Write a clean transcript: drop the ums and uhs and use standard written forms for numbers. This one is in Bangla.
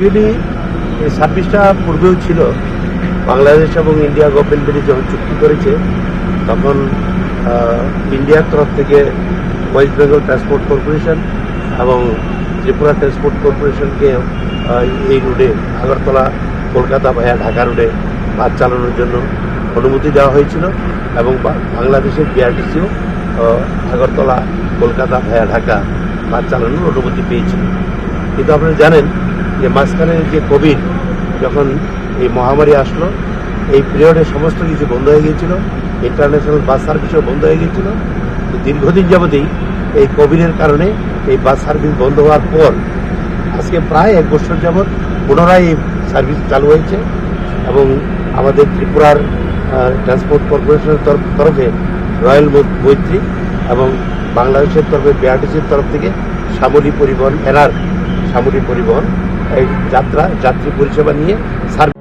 অ্যাকচুয়ালি এই সার্ভিসটা পূর্বেও ছিল। বাংলাদেশ এবং ইন্ডিয়া গভর্নমেন্ট মিলে যখন চুক্তি করেছে তখন ইন্ডিয়ার তরফ থেকে ওয়েস্ট বেঙ্গল ট্রান্সপোর্ট কর্পোরেশন এবং ত্রিপুরা ট্রান্সপোর্ট কর্পোরেশনকে এই রুটে আগরতলা কলকাতা ভায়া ঢাকা রুটে বাস চালানোর জন্য অনুমতি দেওয়া হয়েছিল এবং বাংলাদেশের বিআরটিসিও আগরতলা কলকাতা ভায়া ঢাকা বাস চালানোর অনুমতি পেয়েছিল। কিন্তু আপনারা জানেন যে মাঝখানে যে কোভিড যখন এই মহামারী আসলো, এই পিরিয়ডে সমস্ত কিছু বন্ধ হয়ে গিয়েছিল, ইন্টারন্যাশনাল বাস সার্ভিসও বন্ধ হয়ে গিয়েছিল। তো দীর্ঘদিন যাবতেই এই কোভিডের কারণে এই বাস সার্ভিস বন্ধ হওয়ার পর আজকে প্রায় 1 বছর যাবৎ পুনরায় এই সার্ভিস চালু হয়েছে এবং আমাদের ত্রিপুরার ট্রান্সপোর্ট কর্পোরেশনের তরফে রয়্যাল মৈত্রী এবং বাংলাদেশের তরফে বিআরটিসির তরফ থেকে সামরিক পরিবহন এই যাত্রী পরিষেবা নিয়ে সার্ভিস